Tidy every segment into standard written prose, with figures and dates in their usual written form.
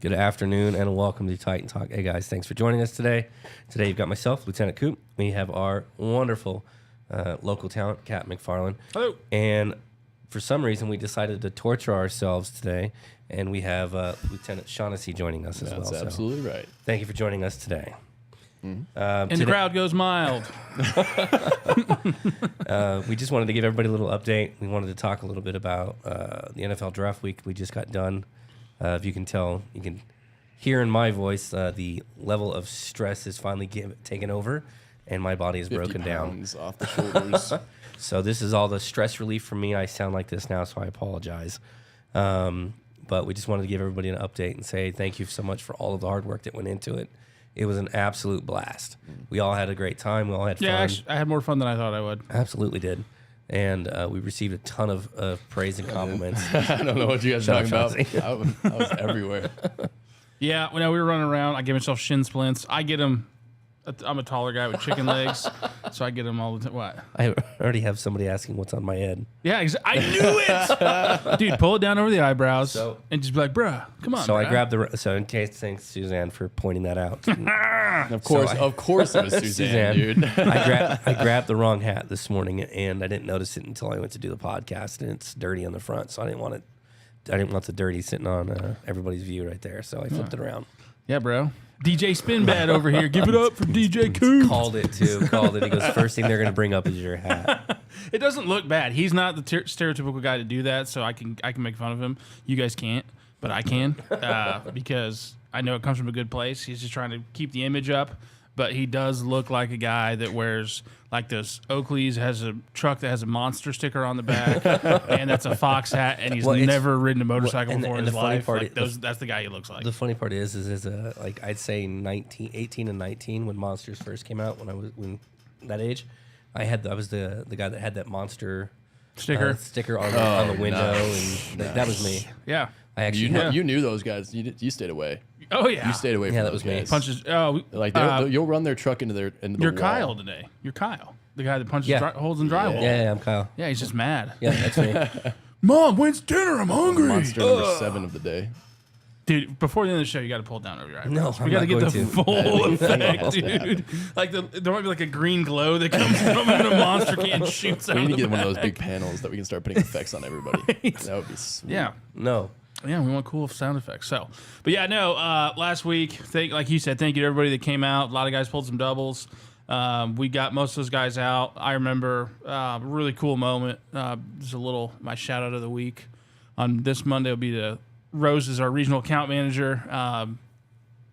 Good afternoon and welcome to Titan Talk. Hey guys, thanks for joining us today. Today you've got myself, Lieutenant Coop. We have our wonderful local talent, Kat McFarland. Hello. And for some reason, we decided to torture ourselves today, and we have Lieutenant Shaughnessy joining us as well. That's absolutely right. Thank you for joining us today. And the crowd goes mild. We just wanted to give everybody a little update. We wanted to talk a little bit about the NFL draft week. We just got done. If you can tell, you can hear in my voice, the level of stress is finally taken over, and my body is broken down. Off the shoulders. So this is all the stress relief for me. I sound like this now, so I apologize. But we just wanted to give everybody an update and say thank you so much for all of the hard work that went into it. It was an absolute blast. We all had a great time. We all had fun. Yeah, actually, I had more fun than I thought I would. Absolutely did. And we received a ton of praise and compliments. I don't know what you guys are talking about. I was everywhere. Yeah, when we were running around, I gave myself shin splints. I get them. I'm a taller guy with chicken legs, so I get them all the time. What? I already have somebody asking what's on my head. Yeah, I knew it! Dude, pull it down over the eyebrows and just be like, bruh, come on, So bruh. I grabbed so in case, thanks Suzanne for pointing that out. Of course it was Suzanne, dude. I grabbed the wrong hat this morning, and I didn't notice it until I went to do the podcast, and it's dirty on the front, so I didn't want the dirty sitting on everybody's view right there, so I flipped it around. Yeah, bro. DJ Spinbad over here. Give it up for DJ Coop. Called it. He goes, first thing they're going to bring up is your hat. It doesn't look bad. He's not the stereotypical guy to do that, so I can make fun of him. You guys can't, but I can because I know it comes from a good place. He's just trying to keep the image up, but he does look like a guy that wears like this Oakley's, has a truck that has a monster sticker on the back, and that's a Fox hat, and he's never ridden a motorcycle before in his life. That's the guy he looks like. The funny part is like I'd say 18 and 19 when Monsters first came out, when that age, I was the guy that had that monster sticker on the window, and that was me. Yeah. I actually you knew those guys. You stayed away. Oh yeah, you stayed away from that those was me. guys. Punches. Like you'll run their truck into the You're wall. Kyle today. You're Kyle, the guy that punches holes in drywall. Yeah, I'm Kyle. Yeah, he's just mad. Yeah, that's me. Mom, when's dinner? I'm hungry. Monster number 7 of the day. Dude, before the end of the show, you got to pull it down over your eyebrows. No, we got to get the full effect, dude. Like there might be like a green glow that comes from when a monster can shoots out. We need to get back. one of those big panels that we can start putting effects on everybody. That would be sweet. Yeah. No. Yeah, we want cool sound effects. So, but yeah, no. Last week, like you said, thank you to everybody that came out. A lot of guys pulled some doubles. We got most of those guys out. I remember a really cool moment. Just my shout out of the week on this Monday will be to Rose is our regional account manager.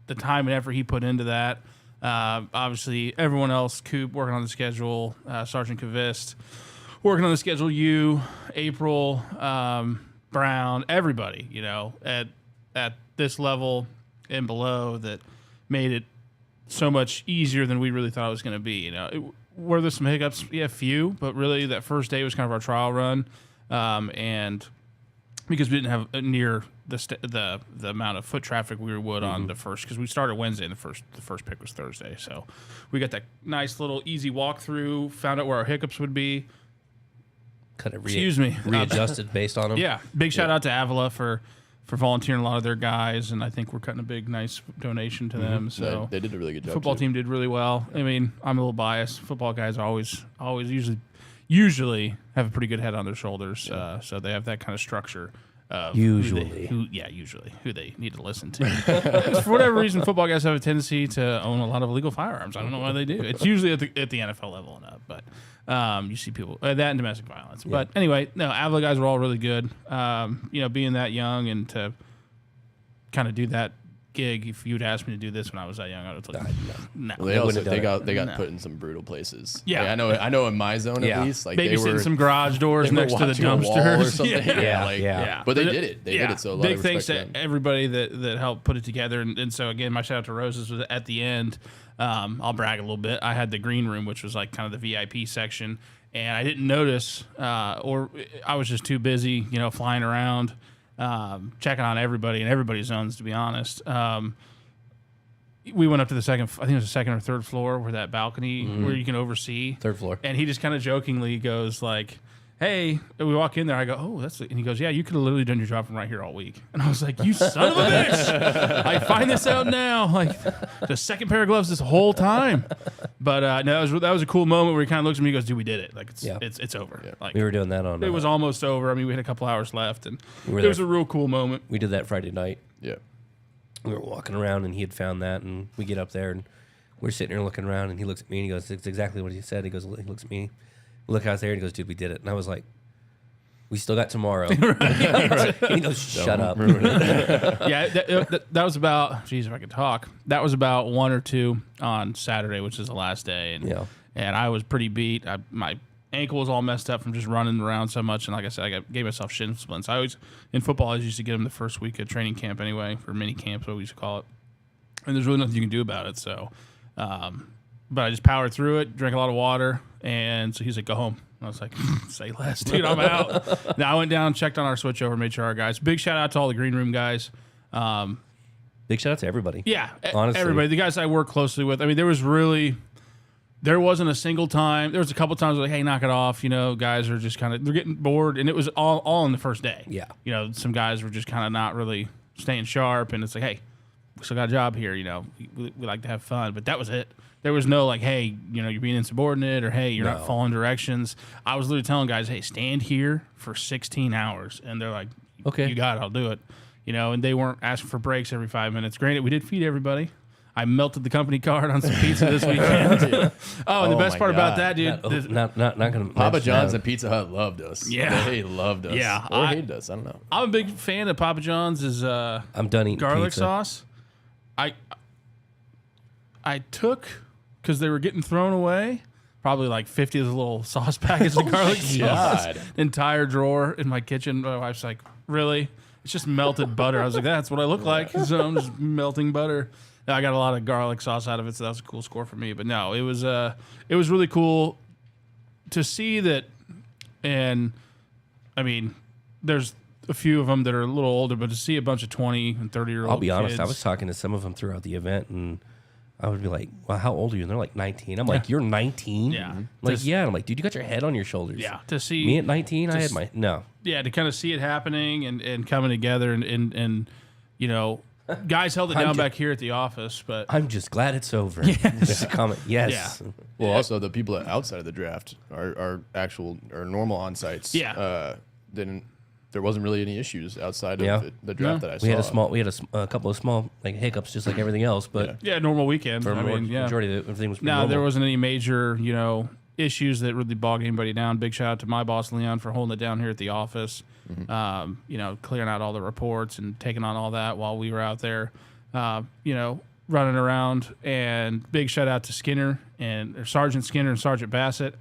The time and effort he put into that. Obviously, everyone else, Coop working on the schedule, Sergeant Kavist working on the schedule. You, April. Brown, everybody, at this level and below that made it so much easier than we really thought it was going to be. Were there some hiccups? Yeah, few, but really that first day was kind of our trial run, and because we didn't have near the amount of foot traffic we would on the first, because we started Wednesday and the first pick was Thursday, so we got that nice little easy walkthrough, found out where our hiccups would be. Kind of readjusted based on them. Yeah, big shout out to Avila for volunteering a lot of their guys, and I think we're cutting a big, nice donation to them. So they did a really good job. The football team did really well. I mean, I'm a little biased. Football guys always usually have a pretty good head on their shoulders, so they have that kind of structure. Usually who they need to listen to. For whatever reason, football guys have a tendency to own a lot of illegal firearms. I don't know why they do. It's usually at the NFL level and up, but you see people that and domestic violence. Yeah. But anyway, no, Avila guys were all really good. Being that young and to kind of do that gig, if you'd asked me to do this when I was that young, I would have told you no. Well, they got put in some brutal places. Yeah, like, I know in my zone at least, like babysitting they were some garage doors next to the dumpsters or something. Yeah. But they did it. They did it. So a lot big of thanks to them. everybody that helped put it together. And so again, my shout out to Roses was at the end. I'll brag a little bit. I had the green room, which was like kind of the VIP section, and I didn't notice, or I was just too busy, flying around, checking on everybody and everybody's zones. To be honest. We went up to the second, I think it was the second or third floor where that balcony where you can oversee. Third floor. And he just kind of jokingly goes like, hey, and we walk in there. I go, oh, that's it. And he goes, yeah, you could have literally done your job from right here all week. And I was like, you son of a bitch. I find this out now. Like the second pair of gloves this whole time. But no, that was a cool moment where he kind of looks at me and goes, dude, we did it. Like it's over. Yeah. Like We were doing that on. it was almost over. I mean, we had a couple hours left, and We were it there. was a real cool moment. We did that Friday night. Yeah. We were walking around, and he had found that, and we get up there, and we're sitting there looking around, and he looks at me, and he goes, "It's exactly what he said." He goes, he looks at me, look out there, and he goes, "Dude, we did it." And I was like, "We still got tomorrow." And he goes, "Shut up." Yeah, that was about. Geez, if I could talk, that was about 1 or 2 on Saturday, which is the last day, and Yeah. and I was pretty beat. My ankle was all messed up from just running around so much, and like I said, gave myself shin splints. I always in football, I always used to get them the first week of training camp anyway, or mini camp, what we used to call it, and there's really nothing you can do about it. So, but I just powered through it, drank a lot of water, and so he's like, "Go home." I was like, say less, dude, I'm out. Now I went down, checked on our switchover, made sure our guys. Big shout out to all the green room guys. Big shout out to everybody. Yeah, Honestly. everybody. The guys I work closely with. I mean, there wasn't a single time. There was a couple times like, hey, knock it off. You know, guys are just kind of, they're getting bored. And it was all on the first day. Yeah. You know, some guys were just kind of not really staying sharp. And it's like, hey, we still got a job here. You know, we like to have fun. But that was it. There was no like, hey, you know, you're being insubordinate, or hey, you're not following directions. I was literally telling guys, hey, stand here for 16 hours. And they're like, Okay. you got it, I'll do it. You know, and they weren't asking for breaks every 5 minutes. Granted, we did feed everybody. I melted the company card on some pizza this weekend. Oh, and the best my part about God. that, dude, Not gonna. Papa mention John's that. and Pizza Hut loved us. Yeah. They loved us. Yeah, Or I- hated us. I don't know. I'm a big fan of Papa John's I'm done eating garlic pizza. sauce. I took, because they were getting thrown away, probably like 50 of the little sauce packets of garlic sauce. God. Entire drawer in my kitchen. My wife's like, really? It's just melted butter. I was like, that's what I look like. So I'm just melting butter. I got a lot of garlic sauce out of it, so that was a cool score for me. But no, it was really cool to see that. And I mean, there's a few of them that are a little older, but to see a bunch of 20 and 30-year-old I'll be honest. kids, I was talking to some of them throughout the event, and I would be like, "Well, how old are you?" And they're like 19. I'm like, "You're 19?" Yeah. I'm like, Just- yeah. And I'm like, "Dude, you got your head on your shoulders." yeah, to see Me at 19, I had Just- my no. yeah, to kind of see it happening and coming together and you know, guys held it down back here at the office, but I'm just glad it's over. There's a comment. Yes. Yeah. Well, also the people outside of the draft are actual or normal on sites. Yeah. There wasn't really any issues outside Yeah. of the draft that I saw. We had a couple of small like hiccups, just like everything else. But yeah, normal weekend. for I mean, yeah. majority of it, everything was pretty No, normal. there wasn't any major, you know, issues that really bogged anybody down. Big shout out to my boss Leon for holding it down here at the office. You know, clearing out all the reports and taking on all that while we were out there. You know, running around. And big shout out to Skinner or Sergeant Skinner and Sergeant Bassett.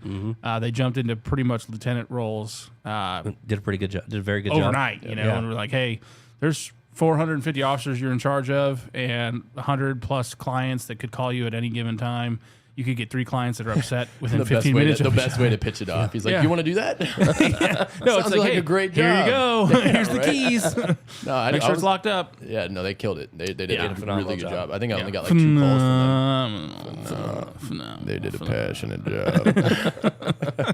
They jumped into pretty much lieutenant roles Did a pretty good job. Did a very good job overnight. You know, Yeah. and we're like, hey, there's 450 officers you're in charge of, and 100 plus clients that could call you at any given time. You could get 3 clients that are upset within the 15 best way minutes. to, of the a best shot. way to pitch it off. He's like, Yeah. "You want to do that?" No, it's Sounds like, like hey, a great here you job. go. Yeah, Here's the right. keys. No, I Make sure was- it's locked up. Yeah, no, they killed it. They did Yeah. a Phenomenal really good job. job. I think I only got like 2 calls from them. Phenomenal. They did a passionate job.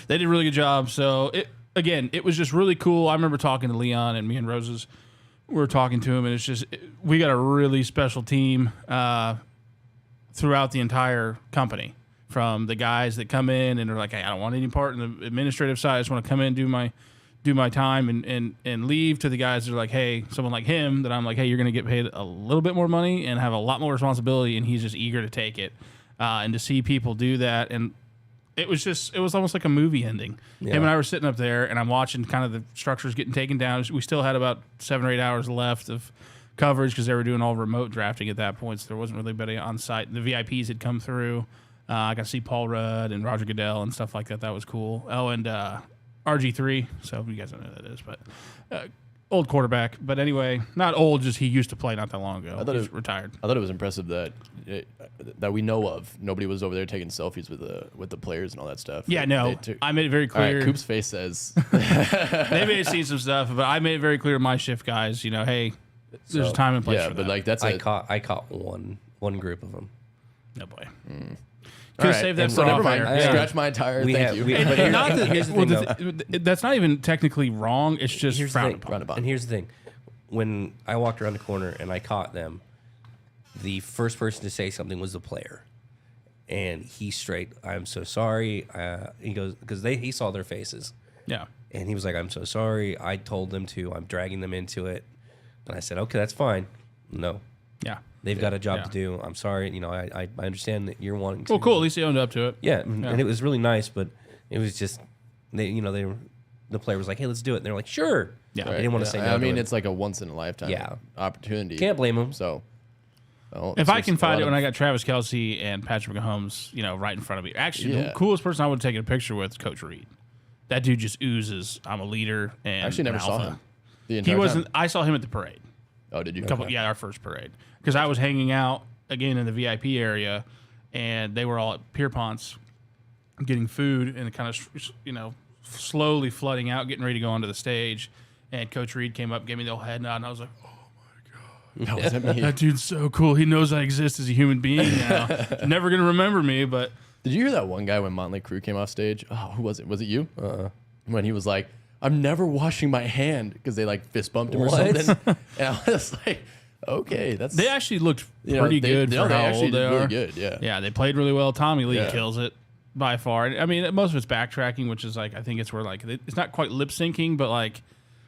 They did a really good job. So it was just really cool. I remember talking to Leon and me and Roses. We were talking to him, and it's just we got a really special team throughout the entire company. From the guys that come in and are like, hey, I don't want any part in the administrative side. I just want to come in, do my time and leave, to the guys that are like, hey, someone like him that I'm like, hey, you're going to get paid a little bit more money and have a lot more responsibility, and he's just eager to take it. And to see people do that, and it was almost like a movie ending. Yeah. Him and I were sitting up there, and I'm watching kind of the structures getting taken down. We still had about 7 or 8 hours left of coverage because they were doing all remote drafting at that point, so there wasn't really anybody on site. The VIPs had come through. I got to see Paul Rudd and Roger Goodell and stuff like that. That was cool. Oh, and RG3. So you guys don't know who that is, but old quarterback. But anyway, not old, just he used to play not that long ago. He's retired. I thought it was impressive that we know of. Nobody was over there taking selfies with the players and all that stuff. Yeah, no. I made it very All right, clear. Coop's face says, They may have seen some stuff, but I made it very clear to my shift guys, you know, hey, there's a time and place yeah, for but that. like that's I caught one group of them. No boy. Could have right, saved that and for so off never mind. air. Yeah. Scratch my tire. We Thank have- you. we- And, But and not that, here's the thing, that's not even technically wrong. It's just Here's the frowned thing. upon. Frowned upon. And here's the thing: when I walked around the corner and I caught them, the first person to say something was the player, and he straight, "I'm so sorry." He goes because he saw their faces, Yeah. and he was like, "I'm so sorry. I told them to. I'm dragging them into it." And I said, "Okay, that's fine. No, Yeah. they've got a job Yeah. to do. I'm sorry. You know, I understand that you're wanting to." Well, cool. At least he owned up to it. Yeah, and Yeah. it was really nice, but it was just the player was like, "Hey, let's do it." And they're like, "Sure." Yeah. They didn't want to say no. I mean, to it. it's like a once in a lifetime Yeah. opportunity. Can't blame them. So, well, If it's I just can a find lot it when of- I got Travis Kelsey and Patrick Mahomes, right in front of me. Actually, the Yeah. coolest person I would have taken a picture with is Coach Reed. That dude just oozes. I'm a leader and I actually never an saw alpha. him. The He entire wasn't. Time. I saw him at the parade. Oh, did you? Our first parade, because I was hanging out again in the VIP area, and they were all at Pierpont's getting food and kind of slowly flooding out, getting ready to go onto the stage. And Coach Reed came up, gave me the old head nod, and I was like, That wasn't me. "That dude's so cool. He knows I exist as a human being now. Never gonna remember me, but Did you hear that one guy when Motley Crue came off stage? Oh, who was it? Was it you? When he was like, "I'm never washing my hand," because they like fist bumped him or What? something. And I was like, okay, that's they actually looked you know, pretty they- good they- for they how actually old they did are. really good. Yeah. Yeah, they played really well. Tommy Lee Yeah. kills it by far. I mean, most of it's backtracking, which is like I think it's where like it's not quite lip syncing, but like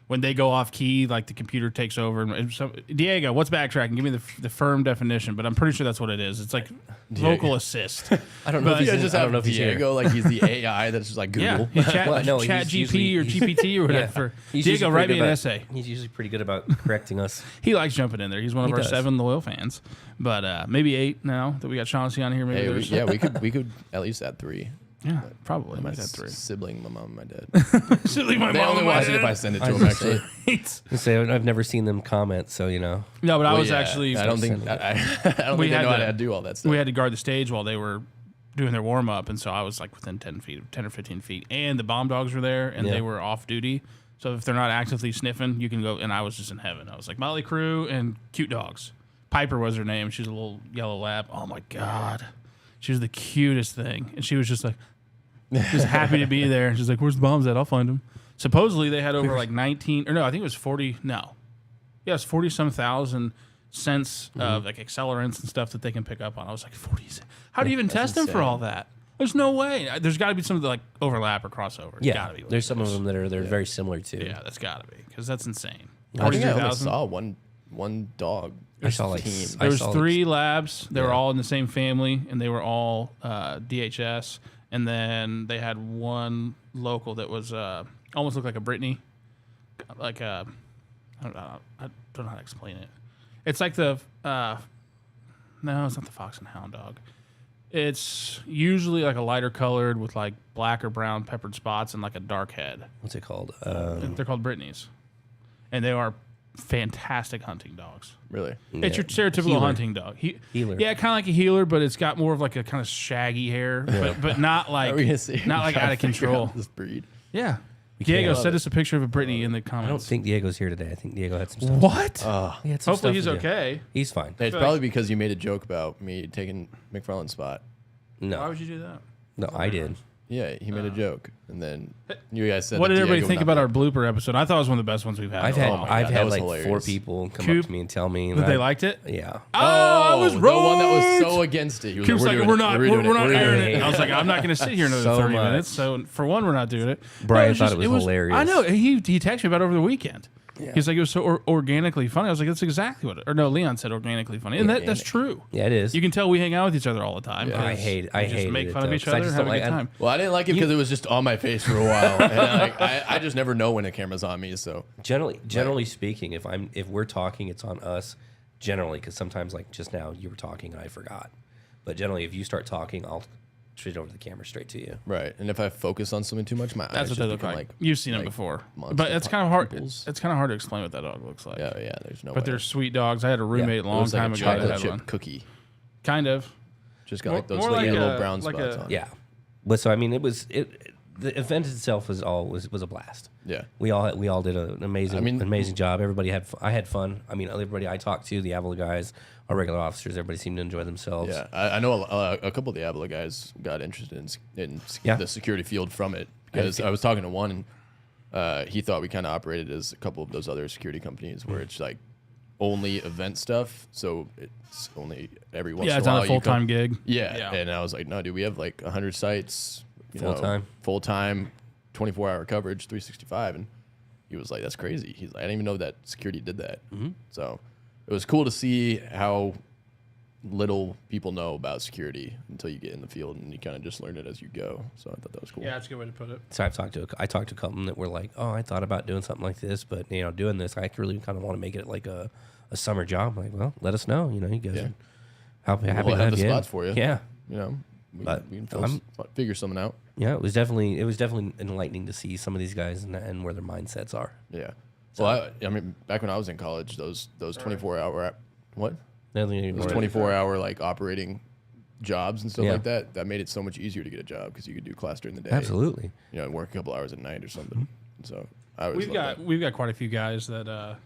when they go off key, like the computer takes over. And Diego, what's backtracking? Give me the firm definition, but I'm pretty sure that's what it is. It's like vocal assist. I don't know. But- If You he's guys just I have don't know if he's here. Diego, like he's the AI that's just like Google. Yeah, he's chat, Well, no, chat he's GP or usually- GPT or whatever. He's Diego, usually write pretty me good an about- essay. He's usually pretty good about correcting us. He likes jumping in there. He's one of He our does. 7 loyal fans, but maybe 8 now that we got Chauncey on here. Maybe Hey, there's we could at least add 3. yeah, probably. My Make that 3. sibling, my mom, my dad. Silly, my They mom only and my watch it if dad. I send it to I them. was gonna Actually, I say I've never seen them comment, so No, but I Well, was yeah, actually. I don't think I don't We think they had know how to- to do all that stuff. we had to guard the stage while they were doing their warm up, and so I was like within 10 or 15 feet, and the bomb dogs were there, and Yeah. they were off duty. So if they're not actively sniffing, you can go. And I was just in heaven. I was like Motley Crue and cute dogs. Piper was her name. She was a little yellow lab. Oh my god, she was the cutest thing, and she was just like, just happy to be there. And she's like, "Where's the bombs at? I'll find them." Supposedly they had over like 19, or no, I think it was 40. No, yeah, it's 40-some thousand cents of like accelerants and stuff that they can pick up on. I was like, 40. How do you even test them for insane. all that? There's no way. There's got to be some that like overlap or crossover. It's yeah, gotta be what there's it some of is. them that are they're very similar too. Yeah, that's got to be because that's insane. I think I only 42,000. saw one dog. I saw like team. I There was saw, like, 3 labs. They were Yeah. all in the same family, and they were all DHS. And then they had one local that was almost looked like a Brittany, like a I don't know how to explain it. It's like the no, it's not the fox and hound dog. It's usually like a lighter colored with like black or brown peppered spots and like a dark head. What's it called? They're called Brittany's, and they are fantastic hunting dogs. Really? It's your stereotypical Healer. hunting dog. Healer. Yeah, kind of like a healer, but it's got more of like a kind of shaggy hair, but not Are like we gonna see? not like trying out of to figure control. out This breed. Yeah. Diego, can't. send us a picture of a Brittany in the I don't comments. think Diego's here today. I think Diego had some stuff. What? He had some Hopefully stuff he's to do. okay. He's fine. It's probably because you made a joke about me taking McFarland's spot. Why No, would you do that? no, I did. Yeah, he made a joke, and then you guys said. What that did everybody Diego think would about not our blooper episode? I thought it was one of the best ones we've had. I've in a had while. my God, I've that had was like 4 hilarious. people come Coop, up to me and tell me and that they liked it. Yeah. Oh, I was the right. one that was so against it. He was Coop's like, doing we're it. not, doing we're not doing airing it. it. I was like, I'm not going to sit here another So 30 much. minutes. So for one, we're not doing it. Brian it's thought just- it was hilarious. I know. He texted me about it over the weekend. He's like, it was so organically funny. I was like, that's exactly what. Or no, Leon said organically funny, and that's true. Yeah, it is. You can tell we hang out with each other all the time. Yeah. I 'cause hate. we I just hate make it, fun of though, each 'cause I other and just have a don't good like- time. Well, I didn't like it because it was just on my face for a while, and I just never know when a camera's on me. So Generally speaking, if we're talking, it's on us. Generally, because sometimes like just now you were talking and I forgot. But generally, if you start talking, I'll straight over the camera straight to you. right, and if I focus on something too much, my eyes That's what just they look become like. You've seen them like before, monster but it's kind of hard. pimples. It's kind of hard to explain what that dog looks like. Yeah, there's no. But way. they're sweet dogs. I had a roommate a It long was like time a ago that chocolate had chip one. cookie. Kind of. Just got More- like those more little like yellow a- brown like spots a- on. Yeah. But so I mean, the event itself was a blast. Yeah. We all did an amazing amazing job. Everybody I had fun. I mean, everybody I talked to, the Avila guys, our regular officers, everybody seemed to enjoy themselves. Yeah, I know a couple of the Avila guys got interested in the security field from it because I was talking to one, and he thought we kind of operated as a couple of those other security companies where it's like only event stuff, so it's only every once in a while. Yeah, it's not a full-time gig. Yeah, and I was like, no, dude, we have like 100 sites, full time, 24-hour coverage, 365, and he was like, that's crazy. He's like, I didn't even know that security did that. So it was cool to see how little people know about security until you get in the field and you kind of just learn it as you go. So I thought that was cool. Yeah, that's a good way to put it. So I talked to a couple that were like, oh, I thought about doing something like this, but doing this, I really kind of want to make it like a summer job. I'm like, well, let us know. You guys are happy we'll to have have the you spots in. for you. Yeah. We But can figure something out. Yeah, it was definitely enlightening to see some of these guys and where their mindsets are. Yeah. Well, I mean, back when I was in college, those 24-hour what? Those 24-hour like operating jobs and stuff like that. That made it so much easier to get a job because you could do class during the day. Absolutely. And work a couple hours at night or something. So we've got quite a few guys that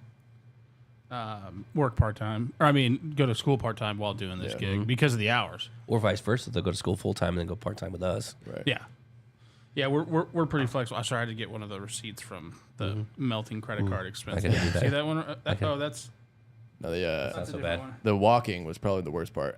work part time, or go to school part time while doing this gig because of the hours, or vice versa. They'll go to school full time and then go part time with us. Right. Yeah. Yeah, we're pretty flexible. I tried to get one of the receipts from the melting credit card expense. I can do that. See that one? That's No, not so bad. The walking was probably the worst part.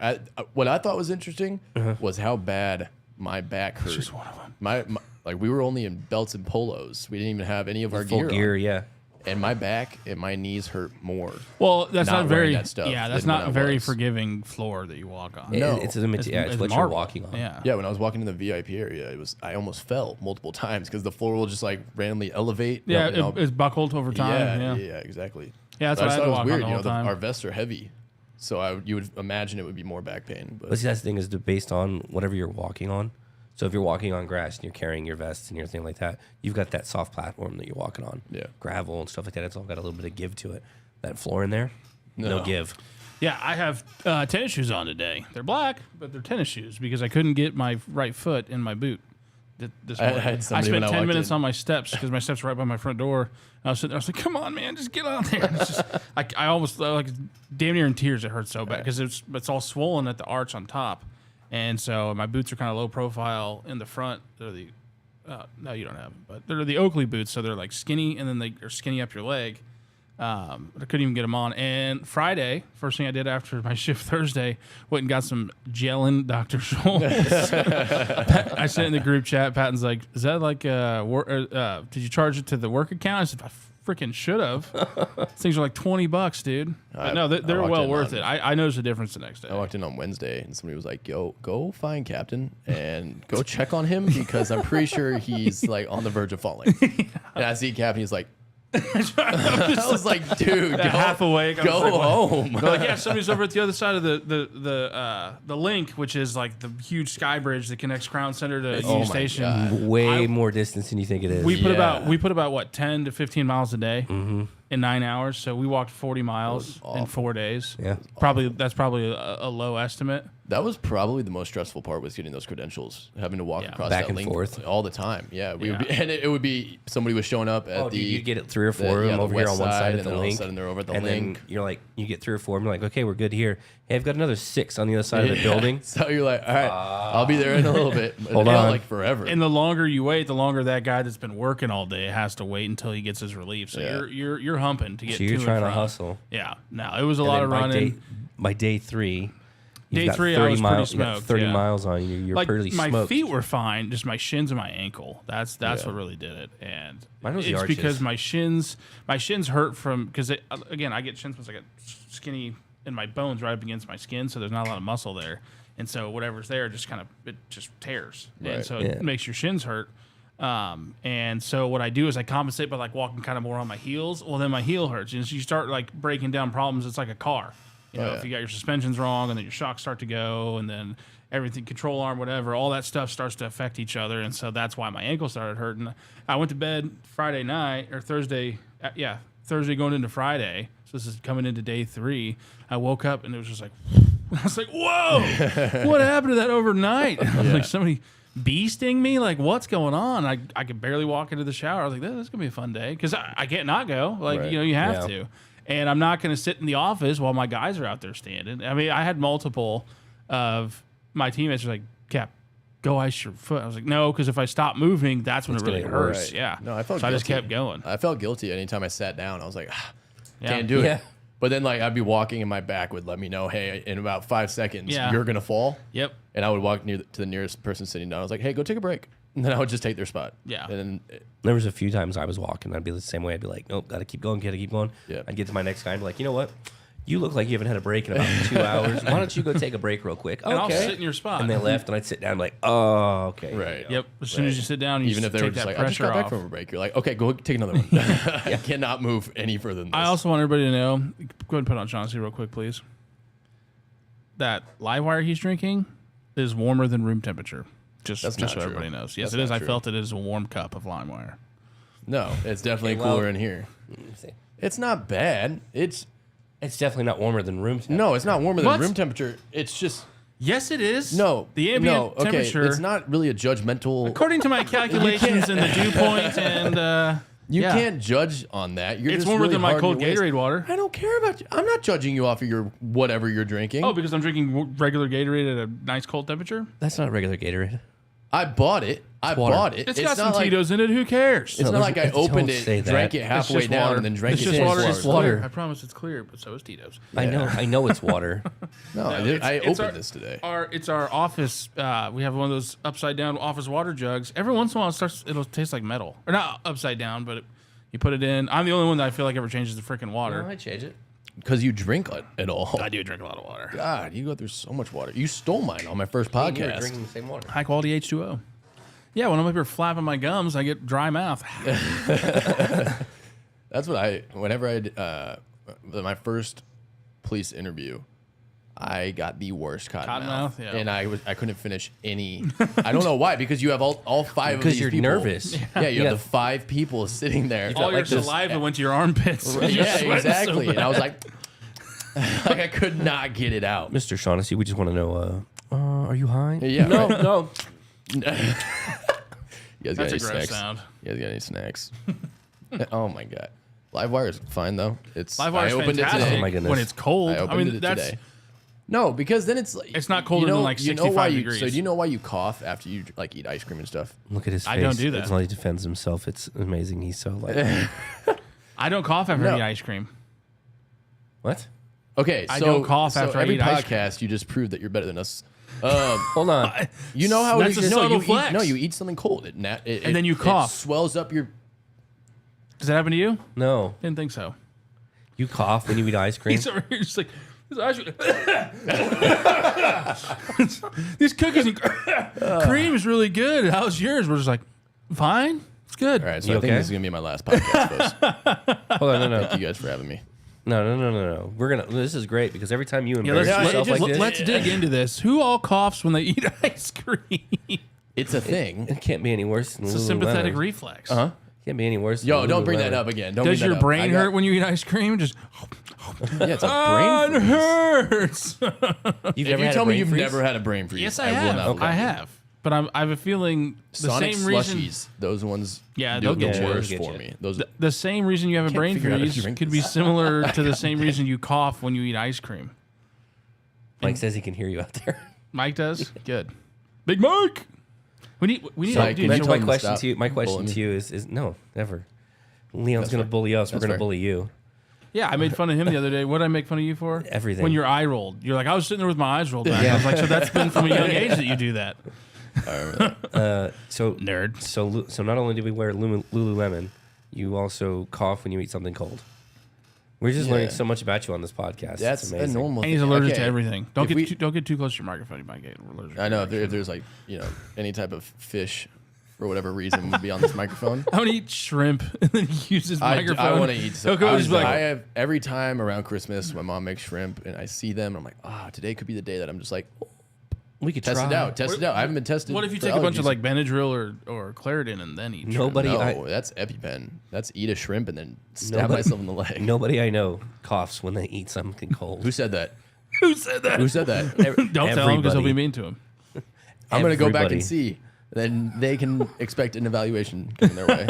What I thought was interesting was how bad my back hurt. just one of them. My like we were only in belts and polos. We didn't even have any of our Full gear, on. yeah. And my back and my knees hurt more. Well, that's not not very. wearing that stuff That's than not when I very was. forgiving floor that you walk on. No. It's what you're marble. walking on. Yeah. Yeah, when I was walking in the VIP area, I almost fell multiple times because the floor will just like randomly elevate. Yeah, and it's buckled over time. Yeah, exactly. Yeah, that's But what I had thought to it was walk weird. on the whole time. Our vests are heavy, so you would imagine it would be more back pain. But see, that's the thing is based on whatever you're walking on. So if you're walking on grass and you're carrying your vests and your thing like that, you've got that soft platform that you're walking on. Yeah. Gravel and stuff like that. It's all got a little bit of give to it. That floor in there, no give. Yeah, I have tennis shoes on today. They're black, but they're tennis shoes because I couldn't get my right foot in my boot. This morning. had somebody when spent I 10 walked minutes in. on my steps because my steps are right by my front door. I was sitting there, I was like, come on, man, just get on there. It's just, I almost, damn near in tears. It hurt so bad because it's all swollen at the arch on top. And so my boots are kind of low profile in the front. They're the, no, you don't have them, but they're the Oakley boots. So they're like skinny, and then they're skinny up your leg. But I couldn't even get them on. And Friday, first thing I did after my shift Thursday, went and got some gelling Dr. Scholl's. I sent in the group chat. Patton's like, is that like, did you charge it to the work account? I said, I freaking should have. These things are like $20, dude. But no, they're walked well in worth on- it. I noticed the difference the next day. I walked in on Wednesday and somebody was like, "Yo, go find Captain and go check on him because I'm pretty sure he's like on the verge of falling." And I see Captain, he's like, I was like, "Dude, go, half awake. I was go like, what? home." They're like, yeah, somebody's over at the other side of the link, which is like the huge sky bridge that connects Crown Center to Oh Union my Station. God. Way more distance than you think it is. We put Yeah. about what 10 to 15 miles a day in 9 hours. So we walked 40 miles in 4 days. Yeah. That's probably a low estimate. That was probably the most stressful part was getting those credentials, having to walk across Back that and link forth. all the time. Yeah, we would be, and it would be somebody was showing up at Oh, the. dude, you get it 3 or 4 of yeah, them the over here on west one side and of the then all of a link. sudden they're over at the and link. then you're like, you get 3 or 4 of them, you're like, okay, we're good here. Hey, I've got another 6 on the other side of the building. So you're like, all right, I'll be there in a little bit. It Hold felt on. like forever. And the longer you wait, the longer that guy that's been working all day has to wait until he gets his relief. So Yeah. you're humping to get. So you're to trying and to from. hustle. Yeah. No, it was a And lot then of running. By day 3, you've Day got 3, I 30 was miles, pretty you got smoked, 30 yeah. miles on you. You're Like pretty my smoked. feet were fine, just my shins and my ankle. That's what really did it. And Mine was the it's arches. because my shins hurt from because again I get shin splints. I get skinny and my bones right up against my skin, so there's not a lot of muscle there, and so whatever's there just it just tears, and Right. so Yeah. it makes your shins hurt. And so what I do is I compensate by like walking kind of more on my heels. Well, then my heel hurts, and so you start like breaking down problems. It's like a car. You know, yeah. if you got your suspensions wrong, and then your shocks start to go, and then everything, control arm, whatever, all that stuff starts to affect each other, and so that's why my ankle started hurting. I went to bed Friday night or Thursday, Thursday going into Friday. So this is coming into day 3. I woke up and it was just like, I was like, whoa, what happened to that overnight? I was like, somebody bee sting me? Like, what's going on? I could barely walk into the shower. I was like, this is going to be a fun day because I can't not go. Like, Right. you have Yeah. to. And I'm not going to sit in the office while my guys are out there standing. I mean, I had multiple of my teammates were like, Cap, go ice your foot. I was like, no, because if I stop moving, that's when it really gonna hurts. Right. Yeah. No, I felt so I just guilty. kept going. I felt guilty anytime I sat down. I was like, Yeah. can't do it. Yeah. But then like I'd be walking and my back would let me know, hey, in about 5 seconds, Yeah. you're gonna fall. Yep. And I would walk to the nearest person sitting down. I was like, hey, go take a break. And then I would just take their spot. Yeah. And then There was a few times I was walking. I'd be the same way. I'd be like, nope, gotta keep going, gotta keep going. Yeah. I'd get to my next guy and be like, you know what? You look like you haven't had a break in about 2 hours. Why don't you go take a break real quick? And I'll Okay. sit in your spot. And they left, and I'd sit down. I'm like, oh, okay. right. Yep. As soon as you sit down, you Even if they take were just that like, I just pressure got back off. from a break, you're like, okay, go take another one. I cannot move any further than this. I also want everybody to know. Go ahead and put on Chauncey real quick, please. That live wire he's drinking is warmer than room temperature. Just That's so not true. everybody knows. Yes, That's it is. not I true. felt it is a warm cup of lime wire. No, it's definitely Okay, well- cooler in here. It's not bad. It's definitely not warmer than room temp. no, it's not warmer than What? room temperature. It's just Yes, it is. no. the ambient no, okay, temperature. It's not really a judgmental. According to my calculations and the dew point, and You yeah. can't judge on that. You're It's just warmer really than my hard in cold your waist. Gatorade water. I don't care about you. I'm not judging you off of your whatever you're drinking. Oh, because I'm drinking regular Gatorade at a nice cold temperature. That's not regular Gatorade. I bought it. I water. bought it. It's got some not like, Tito's in it. Who cares? It's not like I don't opened say it, that. drank it It's halfway just down, water. and then drank It's it. just in water. slow. It's water. clear. I promise it's clear, but so is Tito's. I know it's water. No, I it's opened our- this today. It's our office. We have one of those upside down office water jugs. Every once in a while, it'll taste like metal, or not upside down, but you put it in. I'm the only one that I feel like ever changes the freaking water. I change it. Because you drink it all. I do drink a lot of water. God, you go through so much water. You stole mine on my first You were podcast. drinking the same water. High quality H2O. Yeah, when I'm up here flapping my gums, I get dry mouth. That's what whenever I did, my first police interview, I got the worst cotton mouth. yeah. And I couldn't finish any. I don't know why, because you have all five of Because these you're people. nervous. Yeah, you Yeah. have the 5 people sitting there. All your like this- saliva went to your armpits. You're Yeah, sweating exactly. so And I was bad. like I could not get it out. Mr. Shaughnessy, we just want to know, are you high? Yeah, No, right. no. You guys got That's a any gross snacks? sound. You guys got any snacks? Oh my god. Livewire is fine though. It's Live wire's I opened fantastic it today. Oh my goodness. when it's cold. I opened mean, it that's today. No, because then it's like It's not colder than, like, you know why 65 you, degrees. So do you know why you cough after you like eat ice cream and stuff? Look at his face. I don't do that. It's not he defends himself. It's amazing. He's so like, I don't cough after No. I eat ice cream. what? Okay, so I don't cough so after I every eat ice podcast you just proved that you're better than us. Hold on. You know how That's it a is. subtle flex. No, you eat something cold. And then you cough. It swells up your. Does that happen to you? No. Didn't think so. You cough when you eat ice cream. He's over here just like, this ice these cookies and cream is really good. How's yours? We're just like, fine. It's good. All right, so You I think okay? this is gonna be my last podcast. Folks. Hold on, no. Thank you guys for having me. No. We're gonna. This is great because every time you Yeah, embarrass let's, yourself like this, let's dig into this. Who all coughs when they eat ice cream? It's a thing. it can't be any worse than It's a sympathetic Lululemon. reflex. Huh? Can't be any worse. Yo, than don't bring that Lululemon. up again. Don't Does bring that your up. brain hurt when you eat ice cream? Just Yeah, it's a it brain freeze. hurts. You've If never you had tell a me brain you've freeze? never had a brain freeze, Yes, I will have. not I believe you. have. But I have a feeling the Sonic same reason. slushies, those ones Yeah, do they'll the get you. worst They'll get for you. me. Those The same reason you have a brain figure out how to freeze drink could be this. similar to the same reason you cough when you eat ice cream. Mike says he can hear you out there. Mike does? Good. Big Mike! We need So to I do can My tell my him to question stop to you. My question bullying to me. you is no, never. Leon's That's gonna fair. bully us. We're That's gonna fair. bully you. Yeah, I made fun of him the other day. What did I make fun of you for? Everything. When your eye rolled. You're like, I was sitting there with my eyes rolled back. Yeah. I was like, so that's been from a young age that you do that. So Nerd. So not only do we wear Lululemon, you also cough when you eat something cold. We're just learning Yeah. so much about you on this podcast. That's it's a amazing. normal And thing. he's allergic Okay, to everything. Don't if we- get too close to your microphone. You might get allergic. I know if there's like any type of fish for whatever reason would be on this microphone. I want to eat shrimp and then he uses I microphone. want to eat. He'll go just be I like, have every time around Christmas, my mom makes shrimp, and I see them. And I'm like, today could be the day that I'm just like, We could test try. it out, test it out. I haven't been tested. what if you for take a bunch of allergies. like Benadryl or Claritin and then eat shrimp? Nobody. No, that's EpiPen. That's eat a shrimp and then stab Nobody- myself in the leg. Nobody I know coughs when they eat something cold. Who said that? Who said that? Who said that? Don't tell him because he'll be Everybody. mean to him. I'm gonna go back Everybody. and see. then they can expect an evaluation coming their way.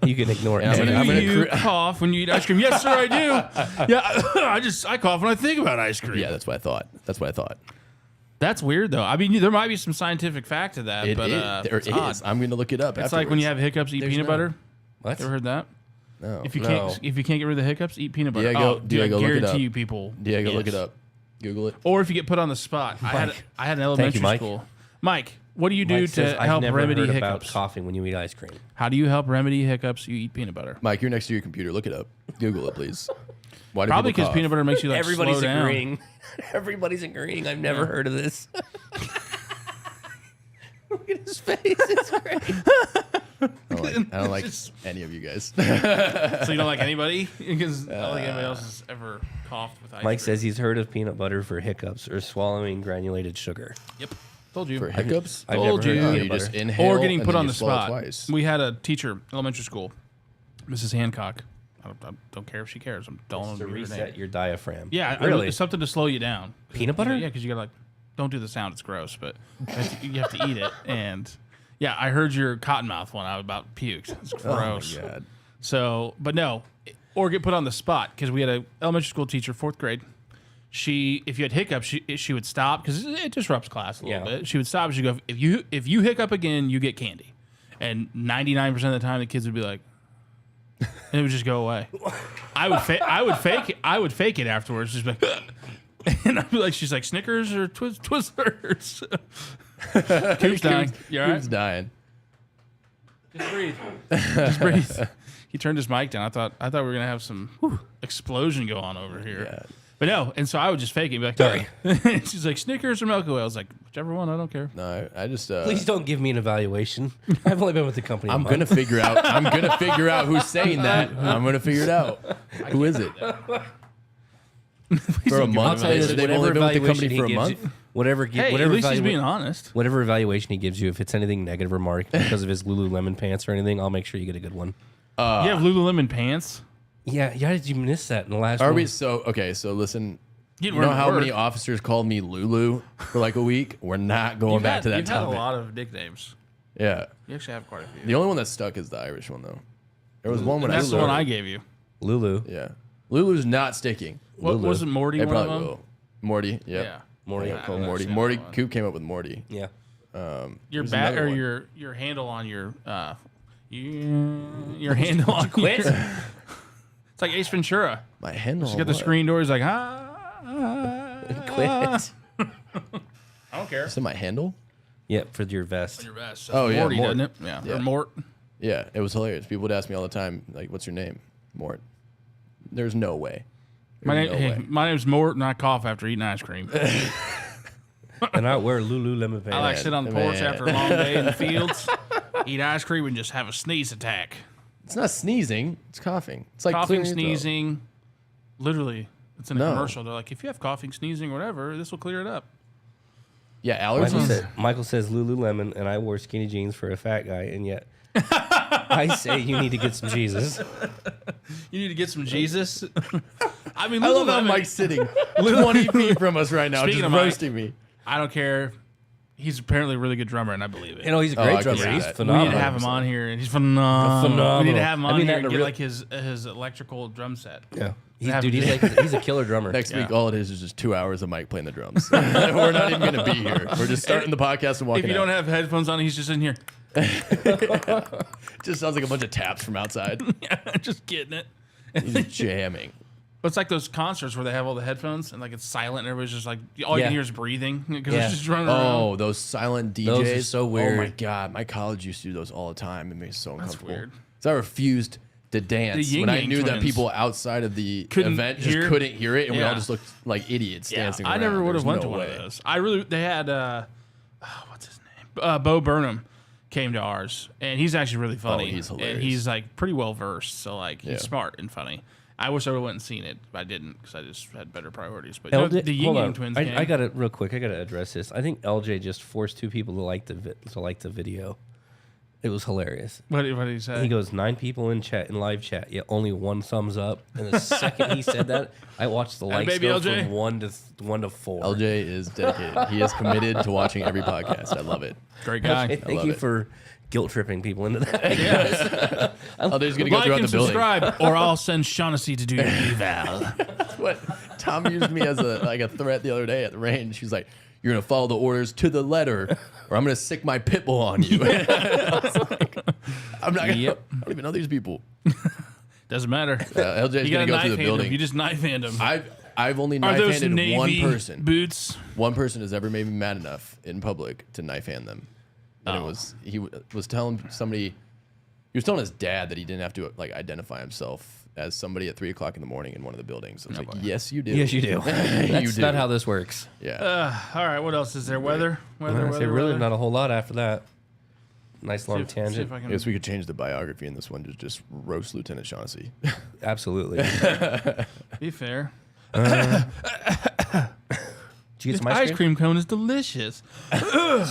You can ignore it. And I'm gonna you cough when you eat ice cream? Yes, sir, I do. Yeah, I cough when I think about ice cream. Yeah, that's what I thought. That's weird though. I mean, there might be some scientific fact to that, It but is. There it's is. odd. I'm going to look it up. It's like when you have hiccups, eat peanut butter. What? You ever heard that? No. If you No. can't get rid of the hiccups, eat peanut butter. Diego, oh, dude, Diego, I look it guarantee up. you people. Diego, look yes. it up. Google it. Or if you get put on the spot. I had an elementary Mike. school. Mike, what do you do Mike says, to I've help never remedy heard about hiccups? coughing when you eat ice cream. How do you help remedy hiccups? You eat peanut butter. Mike, you're next to your computer. Look it up. Google it, please. Why do Probably people because cough? peanut butter makes you like Everybody's slow down. agreeing. Everybody's agreeing. I've never heard of this. Look at his face. It's great. I don't like any of you guys. So you don't like anybody? Because I don't think anybody else has ever coughed with ice Mike cream. says he's heard of peanut butter for hiccups or swallowing granulated sugar. Yep. Told you. For hiccups? I've Told never you. heard of you peanut just butter. inhale Or getting and put then on you the swallow spot. twice. We had a teacher, elementary school, Mrs. Hancock. I don't care if she cares. I'm telling To her her name. reset your diaphragm. Yeah, really. it's something to slow you down. Peanut butter? Yeah, because you gotta like, don't do the sound. It's gross, but you have to eat it. And yeah, I heard your cottonmouth one. I about puked. It's gross. Oh, my God. So, but no, or get put on the spot because we had a elementary school teacher, 4th grade. She, if you had hiccups, she would stop because it disrupts class a little Yeah. bit. She would stop. She'd go, if you hiccup again, you get candy. And 99% of the time, the kids would be like, and it would just go away. I would fake it afterwards. Just be like, and I'd be like, she's like Snickers or Twizzlers. Coop's dying. You all right? Coop's dying. Just breathe. Just breathe. He turned his mic down. I thought we were gonna have some explosion go on over here. Yeah. But no, and so I would just fake it and be like, Sorry. And she's like, Snickers or Milky Way? I was like, whichever one, I don't care. No, I just. Please don't give me an evaluation. I've only been with the company. I'm gonna figure out. I'm gonna figure out who's saying that. I'm gonna figure it out. Who is it? For a month. I'll tell you this, They've only whatever been with the evaluation company he for a gives month. you, whatever At least he's being honest. whatever evaluation he gives you, if it's anything negative or marked because of his Lululemon pants or anything, I'll make sure you get a good one. You have Lululemon pants. Yeah, did you miss that in the last Are one? we so okay? So listen. You You didn't wear know them how to work. many officers called me Lulu for like a week? We're not going back to that You've had a topic. lot of nicknames. Yeah. You actually have quite a few. The only one that stuck is the Irish one though. There was one when That's the I one started. I gave you. Lulu. Yeah. Lulu's not sticking. What Lulu. wasn't Morty It one of probably them? will. Morty. Yep. Yeah. Morty. Yeah, called I've Morty. seen that Morty. one. Coop came up with Morty. Yeah. Your There's bat another or one. your handle on your handle on Quit. It's like Ace Ventura. My handle. He's got the screen door. He's like, Quit. I don't care. Is it my handle? Yeah, for your vest. Your best. Oh, yeah, Morty, Mort. doesn't it? Yeah. Yeah. Or Mort. Yeah, it was hilarious. People would ask me all the time, like, "What's your name?" Mort. There's no way. My There's name, no way. my name's Mort, and I cough after eating ice cream. And I wear Lululemon pants. I like to sit on the porch Man. after a long day in the fields, eat ice cream, and just have a sneeze attack. It's not sneezing. It's coughing. It's like Coughing, clearing your throat. sneezing. Literally, it's in a No. commercial. They're like, if you have coughing, sneezing, or whatever, this will clear it up. Yeah, Michael, allergies. Michael says Lululemon, and I wore skinny jeans for a fat guy, and yet I say you need to get some Jesus. You need to get some Jesus. I mean, I love how Lululemon- Mike's sitting 20 feet from us right now, Speaking just of Mike- roasting me. I don't care. He's apparently a really good drummer, and I believe it. You know, he's a Oh, great I can drummer. see He's that. We need phenomenal. to have him on here, and he's phenomenal. Phenomenal. We need to have him I on mean here that and in a get real- like his electrical drum set. Yeah. Have Dude, him- he's a killer drummer. Next week, Yeah. all it is just 2 hours of Mike playing the drums. We're not even going to be here. We're just starting the podcast and walking If you out. don't have headphones on, he's just in here, Just sounds like a bunch of taps from outside. just getting it. He's jamming. But it's like those concerts where they have all the headphones and like it's silent and everybody's just like all you Yeah. can hear is breathing because Yeah. it's just running around. Oh, those silent DJs. Those are so Oh my weird. god, my college used to do those all the time. It makes me so uncomfortable. weird. So I refused to dance The when I Yin knew Yang that Twins people outside of the couldn't event just hear- couldn't hear it, and we all Yeah. just looked like idiots dancing. I around. never would have There's went no to one way. of those. They had what's his name? Bo Burnham came to ours, and he's actually really funny. he's And hilarious. he's like pretty well versed, so like he's Yeah. smart and funny. I wish I would have went and seen it, but I didn't because I just had better priorities. But LJ the Yin hold Yang on. Twins. I came. got it real quick. I got to address this. I think LJ just forced two people to like the video. It was hilarious. What did he say? He goes, 9 people in chat, in live chat, yet only 1 thumbs up. And the second he said that, I watched the likes baby go LJ. from 1 to 4. LJ is dedicated. He is committed to watching every podcast. I love it. Great guy. Hey, thank love you it. for guilt tripping people into that. LJ's gonna go Like throughout and the building. subscribe, or I'll send Shaughnessy to do your eval. What Tom used me as a threat the other day at the range. She's like, "You're gonna follow the orders to the letter, or I'm gonna sick my pit bull on you." I was like, I'm not gonna. Yep. I don't even know these people. Doesn't matter. LJ's You got gonna a go knife through the hand him. building. You just knife hand him. I've only Are knife those handed navy one person. boots? One person has ever made me mad enough in public to knife hand them, and he was telling somebody. He was telling his dad that he didn't have to like identify himself as somebody at 3:00 in the morning in one of the buildings. I was like, boy. yes, you do. Yes, you do. You That's do. not how this works. Yeah. All right, what else is there? Weather? I say really weather? not a whole lot after that. Nice long See tangent. if I I can- guess we could change the biography in this one to just roast Lieutenant Shaughnessy. Absolutely. Be fair. Did you get This some ice cream cone is delicious.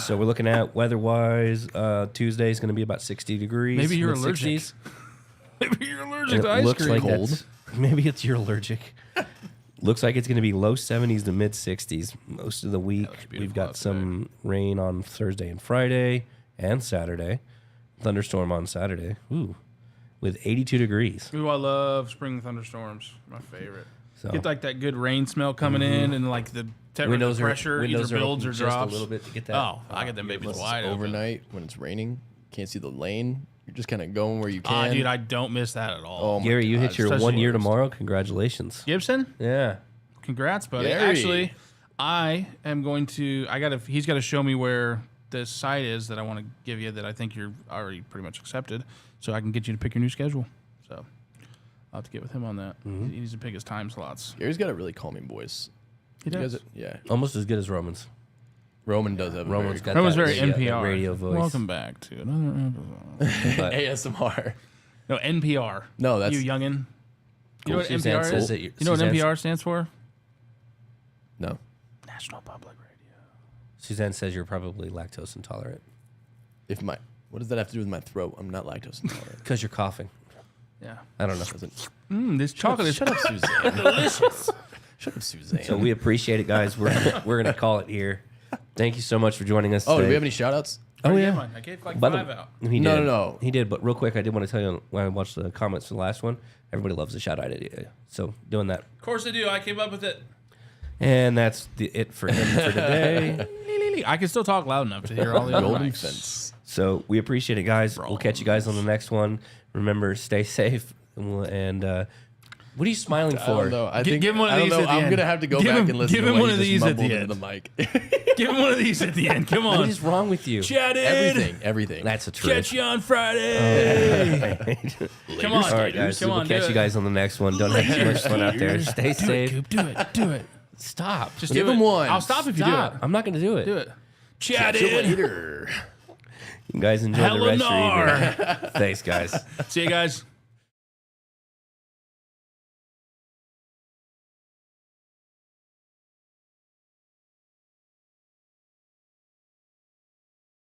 So we're looking at weather-wise. Tuesday is going to be about 60 degrees. Maybe you're mid-60s. allergic. Maybe you're allergic And to it ice looks cream. like Cold. that's- maybe it's you're allergic. Looks like it's going to be low 70s to mid 60s most of the week. looks We've beautiful got out some rain on Thursday and Friday and Saturday. Thunderstorm on Saturday. Ooh, with 82 degrees. Ooh, I love spring thunderstorms. My favorite. So Get like that good rain smell coming in, and like the temperature, pressure windows either are builds or open just drops. a little bit to get that. Oh, I get them babies Unless wide it's open. overnight when it's raining, can't see the lane. You're just kind of going where you can. Ah, dude, I don't miss that at all. Oh my Gary, you hit God, your such 1 the year worst. tomorrow. Congratulations. Gibson, Yeah. congrats, buddy. Gary. Actually, I am going to. He's got to show me where this site is that I want to give you that I think you're already pretty much accepted, so I can get you to pick your new schedule. So I'll have to get with him on that. He needs to pick his time slots. Gary's got a really calming voice. He You does. guys- yeah. Almost as good as Roman's. Roman does have Roman's a got That was that very radio- NPR. radio voice. Welcome back to another episode. But very ASMR. No, NPR. No, that's You youngin. You know what Suzanne NPR says is? that You know what Suzanne's- NPR stands for? no. National Public Radio. Suzanne says you're probably lactose intolerant If my what does that have to do with my throat? I'm not lactose intolerant. because you're coughing. Yeah. I don't know. Doesn't- This chocolate is Shut up, Suzanne. delicious. Shut up, Suzanne. So we appreciate it, guys. We're gonna call it here. Thank you so much for joining us. oh, do today. we have any shout outs? Oh Yeah, yeah. man. I gave like By the- 5 out. He No, did. no. He did. But real quick, I did want to tell you when I watched the comments for the last one, everybody loves the shout out idea. So doing that. Of course I do. I came up with it. And that's it for him for today. I can still talk loud enough to hear all the other Golden mics. Fence. So we appreciate it, guys. We'll catch you guys on the next one. Remember, stay safe. And what are you smiling I don't for? know. I Gi- think give him one of I don't these know. at the I'm end. gonna have to go Give back him- and listen give to him what one he of just these at mumbled the into end. the mic. Give him one of these at the end. Come What on. is wrong with you? Chatted. Everything. That's a truth. Catch you on Friday. Come on. All right, guys. Come We'll on. catch do you it. guys on the next one. Don't have too much fun out there. Stay safe. Coop, do it. Do it. Stop. Just Give do him it. one. I'll stop if you Stop. do it. I'm not going to do it. Do it. Catch you Chatted. later. You guys enjoy the rest of your Eleanor. evening. Thanks, guys. See you guys.